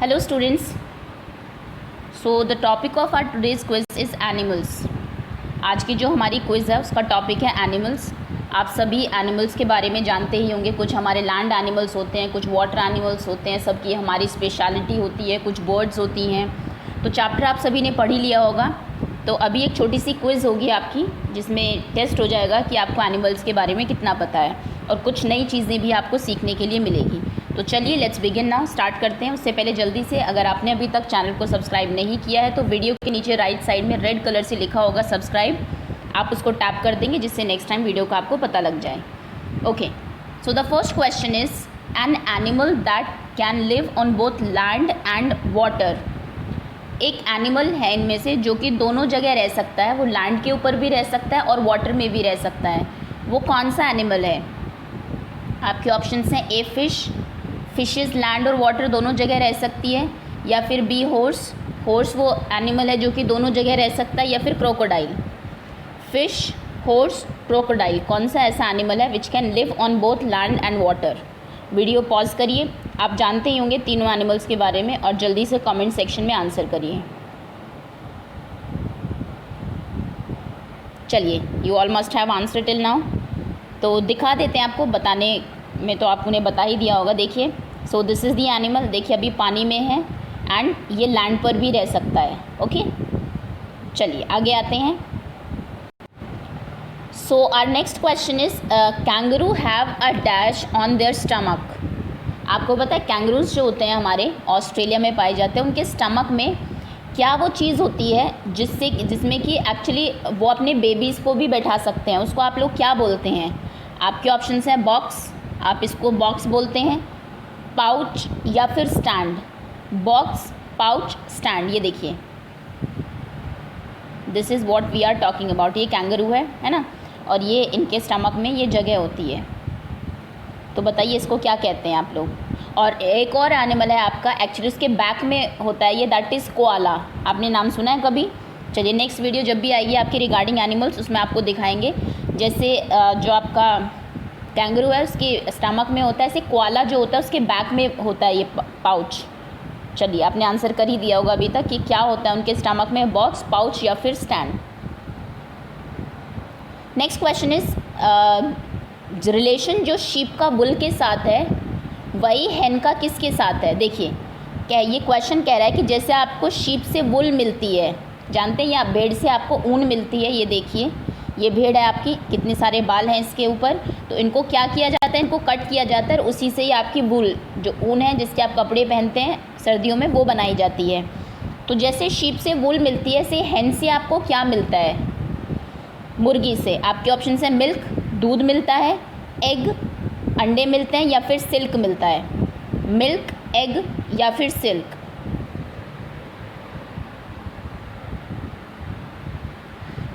Hello students. So the topic of our today's quiz is animals. आज की जो हमारी क्विज़ है उसका टॉपिक है एनिमल्स। आप सभी एनिमल्स के बारे में जानते ही होंगे। कुछ हमारे लैंड एनिमल्स होते हैं, कुछ वाटर एनिमल्स होते हैं, सबकी हमारी स्पेशलिटी होती है, कुछ बर्ड्स होती हैं। तो चैप्टर आप सभी ने पढ़ ही लिया होगा। तो अभी एक छोटी सी क्विज़ होगी आपकी, जिसमें टेस्ट हो जाएगा कि आपको एनिमल्स के बारे में कितना पता है, और कुछ नई चीज़ें भी आपको सीखने के लिए मिलेगी। तो चलिए लेट्स बिगिन नाउ, स्टार्ट करते हैं। उससे पहले जल्दी से, अगर आपने अभी तक चैनल को सब्सक्राइब नहीं किया है तो वीडियो के नीचे राइट साइड में रेड कलर से लिखा होगा सब्सक्राइब, आप उसको टैप कर देंगे, जिससे नेक्स्ट टाइम वीडियो का आपको पता लग जाए। Okay, so the first question is an animal that can live on both land and water. एक एनिमल है इनमें से जो कि दोनों जगह रह सकता है, वो लैंड के ऊपर भी रह सकता है और वाटर में भी रह सकता है। वो कौन सा एनिमल है? आपके ऑप्शंस हैं ए फिश, फिशेस लैंड और वाटर दोनों जगह रह सकती है, या फिर बी हॉर्स, हॉर्स वो एनिमल है जो कि दोनों जगह रह सकता है, या फिर क्रोकोडाइल। फिश, हॉर्स, क्रोकोडाइल, कौन सा ऐसा एनिमल है which can live on both land and water? Video pause करिए, आप जानते ही होंगे तीनों एनिमल्स के बारे में, और जल्दी से कमेंट सेक्शन में आंसर करिए। चलिए, you all must have answer till now. तो दिखा देते हैं आपको, बताने में तो आपको ने बता ही दिया होगा। देखिए, so this is the animal. देखिए अभी पानी में है एंड ये लैंड पर भी रह सकता है। ओके, चलिए आगे आते हैं। So our next question is kangaroo have a dash on their stomach. आपको पता है कैंगरूज जो होते हैं हमारे ऑस्ट्रेलिया में पाए जाते हैं, उनके स्टमक में क्या वो चीज़ होती है जिसमें कि एक्चुअली वो अपने बेबीज़ को भी बैठा सकते हैं? उसको आप लोग क्या बोलते हैं? आपके ऑप्शंस हैं बॉक्स, आप इसको बॉक्स बोलते हैं, पाउच, या फिर स्टैंड। Box, pouch, stand. ये देखिए, this is what we are talking about. ये कैंगरू है ना, और ये इनके स्टमक में ये जगह होती है। तो बताइए इसको क्या कहते हैं आप लोग? और एक और एनिमल है आपका, एक्चुअली उसके बैक में होता है ये, दैट इज़ कोआला। आपने नाम सुना है कभी? चलिए नेक्स्ट वीडियो जब भी आएगी आपकी रिगार्डिंग एनिमल्स, उसमें आपको दिखाएंगे। जैसे जो आपका कैंगरू है उसके स्टमक में होता है, ऐसे कोआला जो होता है उसके बैक में होता है ये पाउच। चलिए, आपने आंसर कर ही दिया होगा अभी तक कि क्या होता है उनके स्टमक में, बॉक्स, पाउच, या फिर stand. Next question is relation जो शीप का बुल के साथ है वही हेन का किसके साथ है? देखिए, क्या ये क्वेश्चन कह रहा है कि जैसे आपको शीप से वुल मिलती है, जानते हैं, या भेड़ से आपको ऊन मिलती है। ये देखिए, ये भेड़ है आपकी, कितने सारे बाल हैं इसके ऊपर। तो इनको क्या किया जाता है? इनको कट किया जाता है, और उसी से ही आपकी वुल जो ऊन है जिसके आप कपड़े पहनते हैं सर्दियों में, वो बनाई जाती है। तो जैसे शीप से वुल मिलती है, ऐसे हेन से आपको क्या मिलता है? मुर्गी से आपके ऑप्शन है मिल्क, दूध मिलता है, एग, अंडे मिलते हैं, या फिर सिल्क मिलता है। मिल्क, एग, या फिर सिल्क।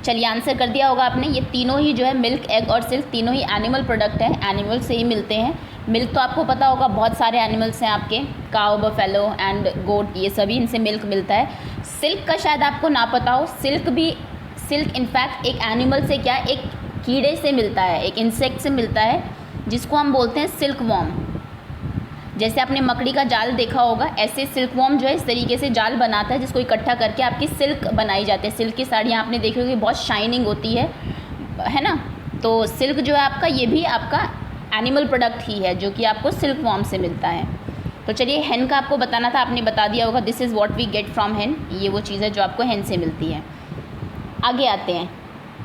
चलिए, आंसर कर दिया होगा आपने। ये तीनों ही जो है, मिल्क, एग और सिल्क, तीनों ही एनिमल प्रोडक्ट है, एनिमल से ही मिलते हैं। मिल्क तो आपको पता होगा, बहुत सारे एनिमल्स हैं आपके, काउ, बफेलो एंड गोट, ये सभी इनसे मिल्क मिलता है। सिल्क का शायद आपको ना पता हो, सिल्क इनफैक्ट एक एनिमल से क्या, एक कीड़े से मिलता है, एक इंसेक्ट से मिलता है, जिसको हम बोलते हैं सिल्क वॉर्म। जैसे आपने मकड़ी का जाल देखा होगा, ऐसे सिल्क वॉर्म जो है इस तरीके से जाल बनाता है, जिसको इकट्ठा करके आपकी सिल्क बनाई जाती है। सिल्क की साड़ियाँ आपने देखी होगी, बहुत शाइनिंग होती है ना। तो सिल्क जो है आपका, ये भी आपका एनिमल प्रोडक्ट ही है, जो कि आपको सिल्क वॉर्म से मिलता है। तो चलिए, हेन का आपको बताना था, आपने बता दिया होगा। This is what we get from hen. ये वो चीज़ है जो आपको हेन से मिलती है। आगे आते हैं।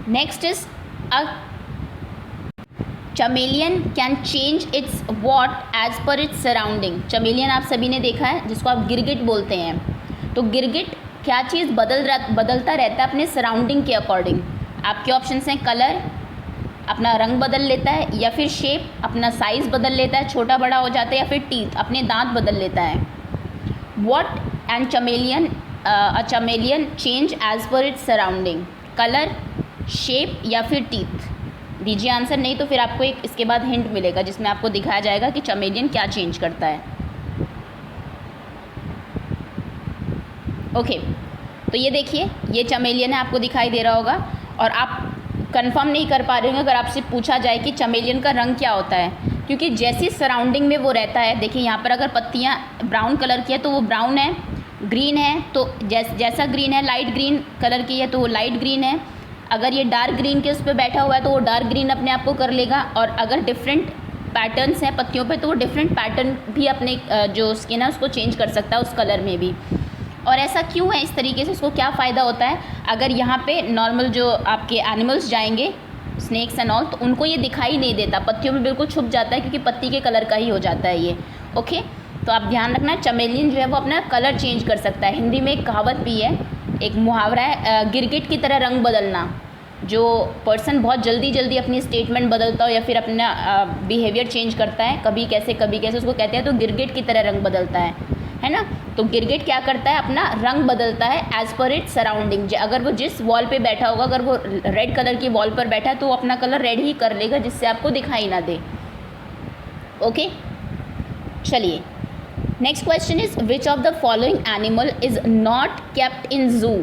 Next is a chameleon can change its what as per its surrounding. Chameleon आप सभी ने देखा है, जिसको आप गिरगिट बोलते हैं। तो गिरगिट क्या चीज़ बदलता रहता है अपने सराउंडिंग के अकॉर्डिंग? आपके ऑप्शंस हैं कलर, अपना रंग बदल लेता है, या फिर शेप, अपना साइज़ बदल लेता है, छोटा बड़ा हो जाता है, या फिर टीथ, अपने दांत बदल लेता है। What and a chameleon change as per its surrounding? Colour, shape, या फिर टीथ? दीजिए आंसर, नहीं तो फिर आपको एक इसके बाद हिंट मिलेगा जिसमें आपको दिखाया जाएगा कि चमेलियन क्या चेंज करता है। ओके, तो ये देखिए, ये चमेलियन है, आपको दिखाई दे रहा होगा, और आप कंफर्म नहीं कर पा रहे होंगे अगर आपसे पूछा जाए कि चमेलियन का रंग क्या होता है, क्योंकि जैसी सराउंडिंग में वो रहता है। देखिए यहाँ पर अगर पत्तियाँ ब्राउन कलर की है तो वो ब्राउन है, ग्रीन है तो जैसा ग्रीन है, लाइट ग्रीन कलर की है तो वो लाइट ग्रीन है। अगर ये डार्क ग्रीन के उस पर बैठा हुआ है तो वो डार्क ग्रीन अपने आप को कर लेगा। और अगर डिफरेंट पैटर्न्स हैं पत्तियों पे तो वो डिफरेंट पैटर्न भी अपने जो स्किन है उसको चेंज कर सकता है उस कलर में भी। और ऐसा क्यों है इस तरीके से, उसको क्या फ़ायदा होता है, अगर यहाँ पे नॉर्मल जो आपके एनिमल्स जाएंगे, स्नेक्स एंड ऑल, तो उनको ये दिखाई नहीं देता, पत्तियों में बिल्कुल छुप जाता है क्योंकि पत्ती के कलर का ही हो जाता है ये। ओके, तो आप ध्यान रखना, चमेलियन जो है वो अपना कलर चेंज कर सकता है। हिंदी में एक कहावत भी है, एक मुहावरा है, गिरगिट की तरह रंग बदलना। जो पर्सन बहुत जल्दी अपनी स्टेटमेंट बदलता हो या फिर अपना बिहेवियर चेंज करता है, कभी कैसे उसको कहते हैं तो गिरगिट की तरह रंग बदलता है ना। तो गिरगिट क्या करता है, अपना रंग बदलता है एज़ पर इट्स सराउंडिंग। अगर वो जिस वॉल पे बैठा होगा, अगर वो रेड कलर की वॉल पर बैठा है तो वो अपना कलर रेड ही कर लेगा जिससे आपको दिखाई ना दे। ओके, चलिए next question is which of the following animal is not kept in जू।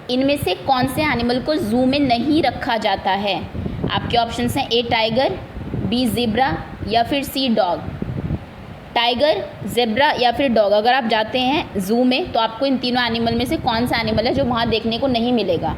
इनमें से कौन से एनिमल को जू में नहीं रखा जाता है। आपके ऑप्शंस हैं ए टाइगर, बी ज़ेब्रा या फिर सी डॉग। टाइगर, ज़ेब्रा या फिर डॉग, अगर आप जाते हैं जू में तो आपको इन तीनों एनिमल में से कौन सा एनिमल है जो वहाँ देखने को नहीं मिलेगा।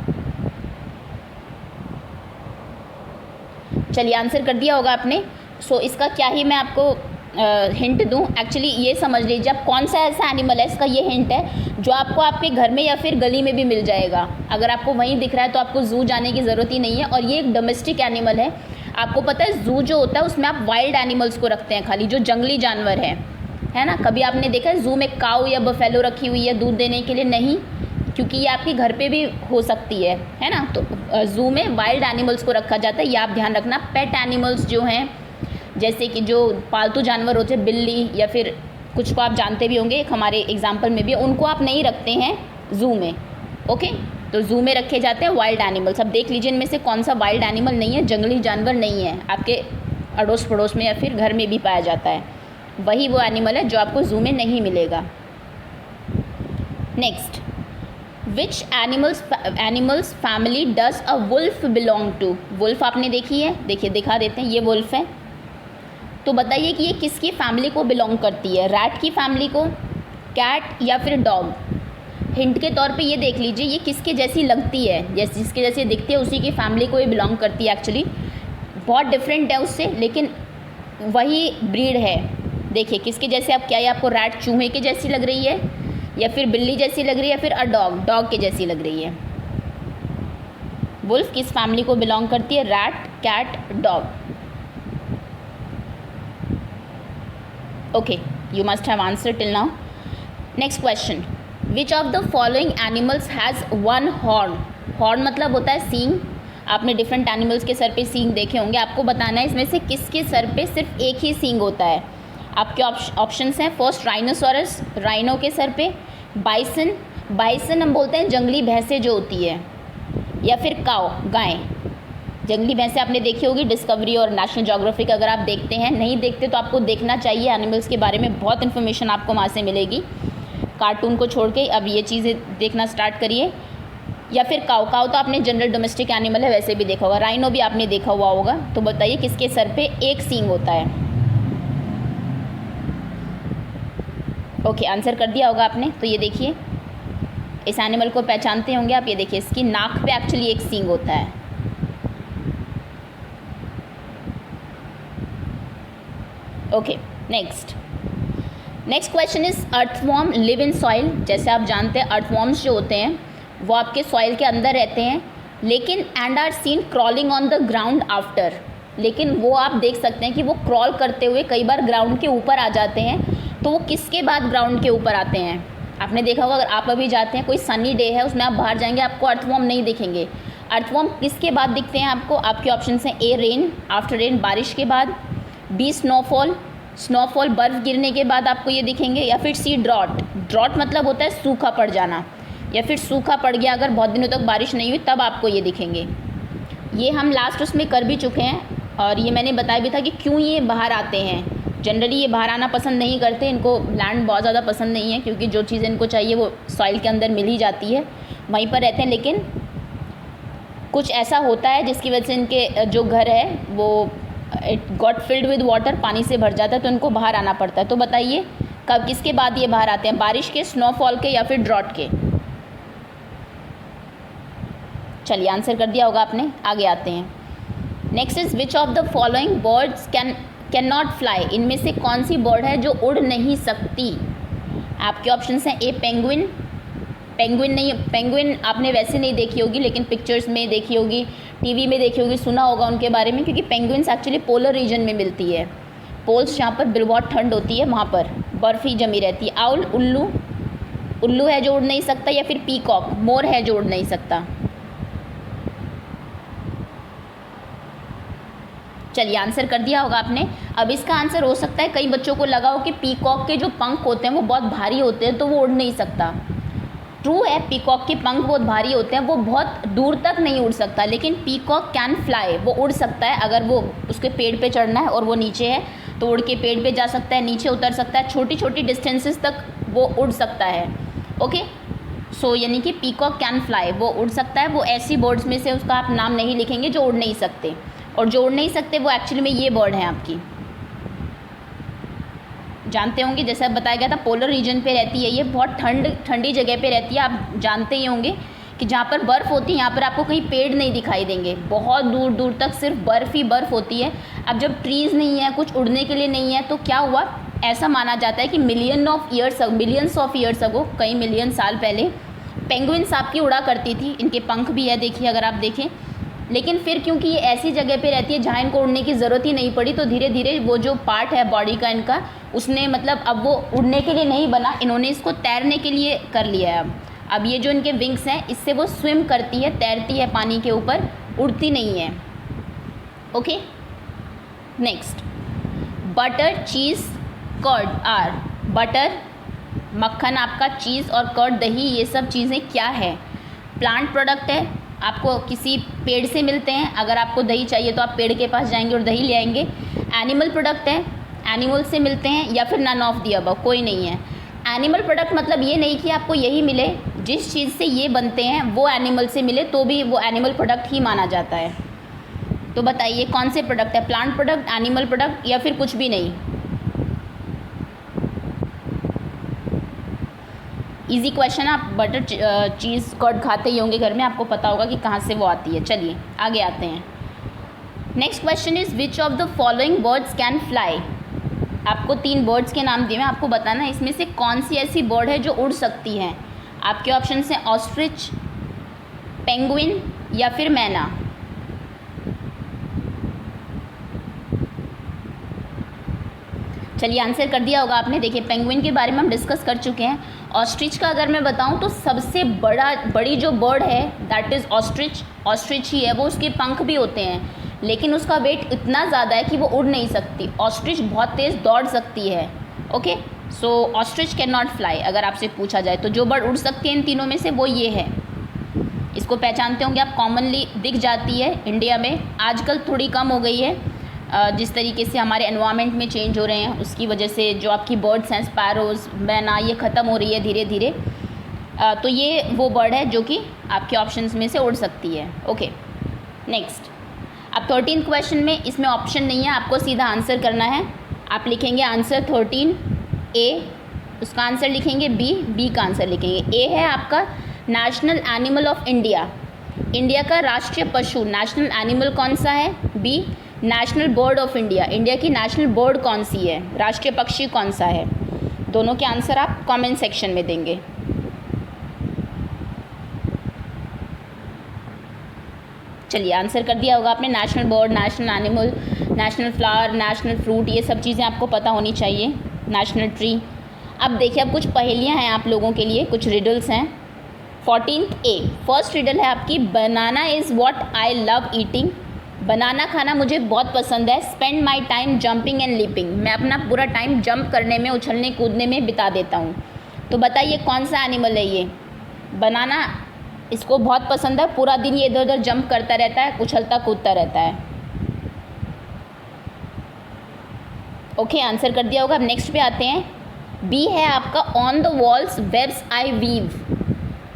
चलिए आंसर कर दिया होगा आपने। सो इसका क्या ही मैं आपको हिंट दूं, एक्चुअली ये समझ लीजिए आप कौन सा ऐसा एनिमल है, इसका ये हिंट है जो आपको आपके घर में या फिर गली में भी मिल जाएगा। अगर आपको वहीं दिख रहा है तो आपको जू जाने की ज़रूरत ही नहीं है। और ये एक डोमेस्टिक एनिमल है। आपको पता है जू जो होता है उसमें आप वाइल्ड एनिमल्स को रखते हैं, खाली जो जंगली जानवर है ना। कभी आपने देखा है जू में काऊ या बफेलो रखी हुई है दूध देने के लिए? नहीं, क्योंकि ये आपके घर पे भी हो सकती है ना। तो जू में वाइल्ड एनिमल्स को रखा जाता है, ये आप ध्यान रखना। पेट एनिमल्स जो हैं, जैसे कि जो पालतू जानवर होते हैं, बिल्ली या फिर कुछ को आप जानते भी होंगे, एक हमारे एग्जाम्पल में भी, उनको आप नहीं रखते हैं जू में। ओके, तो जू में रखे जाते हैं वाइल्ड एनिमल्स। अब देख लीजिए इनमें से कौन सा वाइल्ड एनिमल नहीं है, जंगली जानवर नहीं है, आपके अड़ोस पड़ोस में या फिर घर में भी पाया जाता है। वही वो एनिमल है जो आपको जू में नहीं मिलेगा। Next, which animals family does a wolf belong to. Wolf आपने देखी है, देखिए दिखा देते हैं, ये वुल्फ है। तो बताइए कि ये किसकी फैमिली को बिलोंग करती है, रैट की फैमिली को, कैट या फिर डॉग। हिंट के तौर पे ये देख लीजिए ये किसके जैसी लगती है, जिसके जैसे दिखती है उसी की फैमिली को ये बिलोंग करती है। एक्चुअली बहुत डिफरेंट है उससे, लेकिन वही ब्रीड है। देखिए किसके जैसे, आप क्या ये आपको रैट चूहे के जैसी लग रही है या फिर बिल्ली जैसी लग रही है या फिर डॉग के जैसी लग रही है। वुल्फ किस फैमिली को बिलोंग करती है, rat, cat, dog. Okay, you must have answered till now. Next question, which of the following animals has one horn? Horn मतलब होता है सींग। आपने डिफरेंट एनिमल्स के सर पे सींग देखे होंगे, आपको बताना है इसमें से किसके सर पे सिर्फ एक ही सींग होता है। आपके ऑप्शंस हैं, फर्स्ट राइनोसोरस, राइनो के सर पे, बाइसन हम बोलते हैं जंगली भैंसें जो होती है, या फिर काऊ, गाय। जंगली भैंसें आपने देखी होगी डिस्कवरी और नेशनल ज्योग्राफिक, अगर आप देखते हैं, नहीं देखते तो आपको देखना चाहिए, एनिमल्स के बारे में बहुत इन्फॉर्मेशन आपको वहाँ से मिलेगी। कार्टून को छोड़ के अब ये चीज़ें देखना स्टार्ट करिए। या फिर काऊ तो आपने जनरल डोमेस्टिक एनिमल है, वैसे भी देखा होगा। राइनो भी आपने देखा हुआ होगा। तो बताइए किसके सर पे एक सींग होता है। ओके, आंसर कर दिया होगा आपने। तो ये देखिए इस एनिमल को पहचानते होंगे आप, ये देखिए इसकी नाक पे एक्चुअली एक सींग होता है। Okay, next question is earthworm live in soil. जैसे आप जानते हैं अर्थवॉर्म्स जो होते हैं वो आपके सॉइल के अंदर रहते हैं, लेकिन and are seen crawling on the ground after. लेकिन वो आप देख सकते हैं कि वो क्रॉल करते हुए कई बार ग्राउंड के ऊपर आ जाते हैं। तो वो किसके बाद ग्राउंड के ऊपर आते हैं? आपने देखा होगा, अगर आप अभी जाते हैं, कोई सनी डे है, उसमें आप बाहर जाएंगे, आपको अर्थवॉर्म नहीं दिखेंगे। अर्थवॉर्म किसके बाद दिखते हैं आपको? आपके ऑप्शन हैं, ए रेन, आफ्टर रेन, बारिश के बाद, बी स्नोफॉल बर्फ़ गिरने के बाद आपको ये दिखेंगे, या फिर सी ड्रॉट मतलब होता है सूखा पड़ जाना, या फिर सूखा पड़ गया अगर बहुत दिनों तक बारिश नहीं हुई तब आपको ये दिखेंगे। ये हम लास्ट उसमें कर भी चुके हैं, और ये मैंने बताया भी था कि क्यों ये बाहर आते हैं। जनरली ये बाहर आना पसंद नहीं करते, इनको लैंड बहुत ज़्यादा पसंद नहीं है, क्योंकि जो चीज़ इनको चाहिए वो सॉइल के अंदर मिल ही जाती है, वहीं पर रहते हैं। लेकिन कुछ ऐसा होता है जिसकी वजह से इनके जो घर है वो it got filled with water, पानी से भर जाता है, तो इनको बाहर आना पड़ता है। तो बताइए कब, किसके बाद ये बाहर आते हैं? बारिश के, स्नोफॉल के, या फिर ड्रॉट के? चलिए आंसर कर दिया होगा आपने, आगे आते हैं। Next is which of the following birds can not fly? इनमें से कौन सी बर्ड है जो उड़ नहीं सकती? आपके ऑप्शंस हैं ए पेंगुइन, पेंगुइन नहीं, पेंगुइन आपने वैसे नहीं देखी होगी लेकिन पिक्चर्स में देखी होगी, टीवी में देखी होगी, सुना होगा उनके बारे में, क्योंकि पेंगुइन्स एक्चुअली पोलर रीजन में मिलती है। पोल्स जहाँ पर बहुत ठंड होती है वहाँ पर बर्फ़ ही जमी रहती है। आउल, उल्लू, उल्लू है जो उड़ नहीं सकता, या फिर पीकॉक, मोर है जो उड़ नहीं सकता? चलिए आंसर कर दिया होगा आपने। अब इसका आंसर हो सकता है कई बच्चों को लगा हो कि पीकॉक के जो पंख होते हैं वो बहुत भारी होते हैं तो वो उड़ नहीं सकता। ट्रू है, पीकॉक के पंख बहुत भारी होते हैं, वो बहुत दूर तक नहीं उड़ सकता, लेकिन पीकॉक कैन फ्लाई, वो उड़ सकता है। अगर वो उसके पेड़ पे चढ़ना है और वो नीचे है तो उड़ के पेड़ पे जा सकता है, नीचे उतर सकता है, छोटी छोटी डिस्टेंसेस तक वो उड़ सकता है। ओके, सो यानी कि पीकॉक कैन फ्लाई, वो उड़ सकता है। वो ऐसी बर्ड्स में से उसका आप नाम नहीं लिखेंगे जो उड़ नहीं सकते, और जो उड़ नहीं सकते वो एक्चुअली में ये बर्ड हैं आपकी, जानते होंगे जैसा बताया गया था पोलर रीजन पे रहती है ये, बहुत ठंडी जगह पे रहती है। आप जानते ही होंगे कि जहाँ पर बर्फ़ होती है यहाँ पर आपको कहीं पेड़ नहीं दिखाई देंगे, बहुत दूर दूर तक सिर्फ बर्फ़ ही बर्फ़ होती है। अब जब ट्रीज़ नहीं है, कुछ उड़ने के लिए नहीं है, तो क्या हुआ, ऐसा माना जाता है कि मिलियंस ऑफ ईयर्स अगो, कई मिलियन साल पहले पेंगुइन्स आपकी उड़ा करती थी। इनके पंख भी है देखिए अगर आप देखें, लेकिन फिर क्योंकि ये ऐसी जगह पे रहती है जहाँ इनको उड़ने की ज़रूरत ही नहीं पड़ी, तो धीरे धीरे वो जो पार्ट है बॉडी का इनका, उसने मतलब अब वो उड़ने के लिए नहीं बना, इन्होंने इसको तैरने के लिए कर लिया है। अब ये जो इनके विंग्स हैं इससे वो स्विम करती है, तैरती है पानी के ऊपर, उड़ती नहीं है। Okay, next, butter, cheese, curd are, butter मक्खन आपका, चीज़ और कर्ड दही, ये सब चीज़ें क्या है? प्लांट प्रोडक्ट है, आपको किसी पेड़ से मिलते हैं, अगर आपको दही चाहिए तो आप पेड़ के पास जाएंगे और दही ले आएंगे। एनिमल प्रोडक्ट है, एनिमल से मिलते हैं, या फिर नन ऑफ दी अबव, कोई नहीं है। एनिमल प्रोडक्ट मतलब ये नहीं कि आपको यही मिले, जिस चीज़ से ये बनते हैं वो एनिमल से मिले तो भी वो एनिमल प्रोडक्ट ही माना जाता है। तो बताइए कौन से प्रोडक्ट है, प्लांट प्रोडक्ट, एनिमल प्रोडक्ट, या फिर कुछ भी नहीं? इजी क्वेश्चन, आप बटर चीज़ कर्ड खाते ही होंगे घर में, आपको पता होगा कि कहाँ से वो आती है। चलिए आगे आते हैं। Next question is which of the following birds can fly? आपको 3 बर्ड्स के नाम दिए हैं, आपको बताना है इसमें से कौन सी ऐसी बर्ड है जो उड़ सकती है। आपके ऑप्शन हैं ऑस्ट्रिच, पेंगुइन, या फिर मैना। चलिए आंसर कर दिया होगा आपने। देखिए पेंगुइन के बारे में हम डिस्कस कर चुके हैं। ऑस्ट्रिच का अगर मैं बताऊं तो सबसे बड़ी जो बर्ड है दैट इज़ ऑस्ट्रिच ही है। वो उसके पंख भी होते हैं लेकिन उसका वेट इतना ज़्यादा है कि वो उड़ नहीं सकती। ऑस्ट्रिच बहुत तेज़ दौड़ सकती है। Okay, so ostrich can not fly अगर आपसे पूछा जाए तो। जो बर्ड उड़ सकती है इन तीनों में से वो ये है। इसको पहचानते होंगे आप, कॉमनली दिख जाती है इंडिया में, आजकल थोड़ी कम हो गई है जिस तरीके से हमारे एनवायरनमेंट में चेंज हो रहे हैं उसकी वजह से जो आपकी बर्ड्स हैं स्पैरोज़, मैना, ये ख़त्म हो रही है धीरे धीरे। तो ये वो बर्ड है जो कि आपके ऑप्शंस में से उड़ सकती है। Okay, next. अब 13 क्वेश्चन में इसमें ऑप्शन नहीं है, आपको सीधा आंसर करना है। आप लिखेंगे आंसर 13 ए, उसका आंसर लिखेंगे बी का आंसर लिखेंगे। ए है आपका national animal of India, India का राष्ट्रीय पशु नेशनल एनिमल कौन सा है? B national bird of India, India की नेशनल बर्ड कौन सी है, राष्ट्रीय पक्षी कौन सा है। दोनों के आंसर आप कमेंट सेक्शन में देंगे। चलिए आंसर कर दिया होगा आपने। National bird, national animal, national flower, national fruit, ये सब चीज़ें आपको पता होनी चाहिए। National tree. अब देखिए अब कुछ पहेलियां हैं आप लोगों के लिए, कुछ रिडल्स हैं। 14th ए, फर्स्ट रिडल है आपकी, banana is what I love eating. Banana खाना मुझे बहुत पसंद है। Spend my time jumping and leaping, मैं अपना पूरा टाइम जंप करने में, उछलने कूदने में बिता देता हूँ। तो बताइए कौन सा एनिमल है ये? बनाना इसको बहुत पसंद है, पूरा दिन ये इधर उधर जंप करता रहता है, उछलता कूदता रहता है। ओके, आंसर कर दिया होगा। अब नेक्स्ट पे आते हैं। बी है आपका on the walls webs I weave,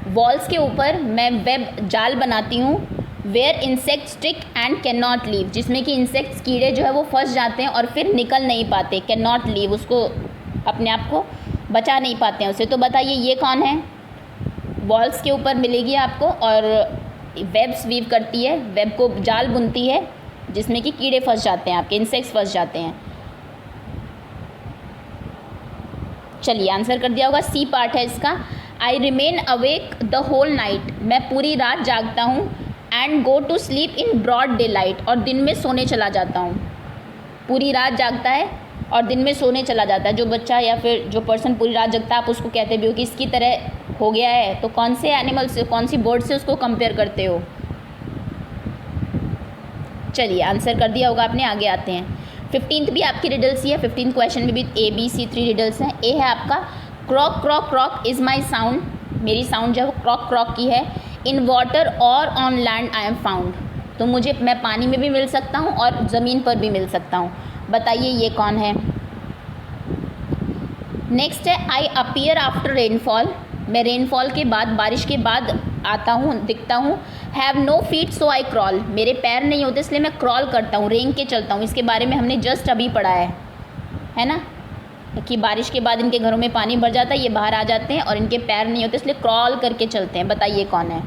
walls के ऊपर मैं वेब जाल बनाती हूँ। Where insect stick and can not leave, जिसमें कि इंसेक्ट्स कीड़े जो है वो फंस जाते हैं और फिर निकल नहीं पाते। कैन नॉट लीव उसको अपने आप को बचा नहीं पाते हैं उसे। तो बताइए ये कौन है? वॉल्स के ऊपर मिलेगी आपको और वेब्स वीव करती है, वेब को जाल बुनती है जिसमें कि कीड़े फंस जाते हैं, आपके इंसेक्ट्स फंस जाते हैं। चलिए आंसर कर दिया होगा, सी पार्ट है इसका। I remain awake the whole night, मैं पूरी रात जागता हूँ। And go to sleep in broad daylight, और दिन में सोने चला जाता हूँ। पूरी रात जागता है और दिन में सोने चला जाता है। जो बच्चा या फिर जो पर्सन पूरी रात जगता है, आप उसको कहते भी हो कि इसकी तरह हो गया है, तो कौन से एनिमल से, कौन सी बर्ड से उसको कंपेयर करते हो? चलिए आंसर कर दिया होगा आपने, आगे आते हैं। 15th भी आपकी रिडल्स ही है। 15th क्वेश्चन में भी ABC 3 रिडल्स हैं। ए है आपका क्रॉक क्रॉक क्रॉक इज़ माई साउंड, मेरी साउंड जो है वो क्रॉक क्रॉक की है। इन वाटर और on land I am found, तो मैं पानी में भी मिल सकता हूँ और ज़मीन पर भी मिल सकता हूँ। बताइए ये कौन है? नेक्स्ट है आई अपीयर आफ्टर रेनफॉल, मैं रेनफॉल के बाद, बारिश के बाद आता हूँ, दिखता हूँ। Have no feet so I crawl, मेरे पैर नहीं होते इसलिए मैं क्रॉल करता हूँ, रेंग के चलता हूँ। इसके बारे में हमने जस्ट अभी पढ़ा है ना, कि बारिश के बाद इनके घरों में पानी भर जाता है, ये बाहर आ जाते हैं और इनके पैर नहीं होते इसलिए क्रॉल करके चलते हैं। बताइए कौन है?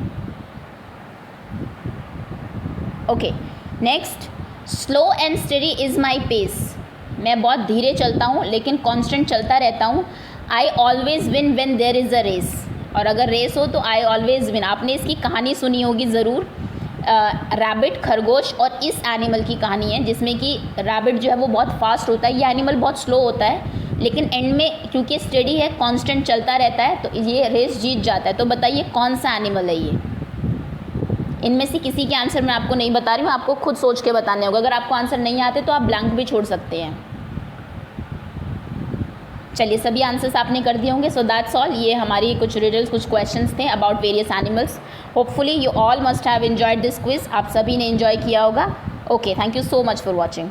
Okay next, slow and steady is my pace, मैं बहुत धीरे चलता हूँ लेकिन कांस्टेंट चलता रहता हूँ। I always win when there is a race, और अगर रेस हो तो आई ऑलवेज़ विन। आपने इसकी कहानी सुनी होगी ज़रूर, रैबिट, खरगोश और इस एनिमल की कहानी है, जिसमें कि रैबिट जो है वो बहुत फास्ट होता है, ये एनिमल बहुत स्लो होता है, लेकिन एंड में क्योंकि स्टेडी है, कांस्टेंट चलता रहता है, तो ये रेस जीत जाता है। तो बताइए कौन सा एनिमल है ये? इनमें से किसी के आंसर मैं आपको नहीं बता रही हूँ, आपको खुद सोच के बताने होगा। अगर आपको आंसर नहीं आते तो आप ब्लैंक भी छोड़ सकते हैं। चलिए सभी आंसर्स आपने कर दिए होंगे। सो दैट्स ऑल, ये हमारी कुछ रिडल्स, कुछ क्वेश्चंस थे about various animals. Hopefully you all must have enjoyed this quiz, आप सभी ने एंजॉय किया होगा। Okay, thank you so much for watching.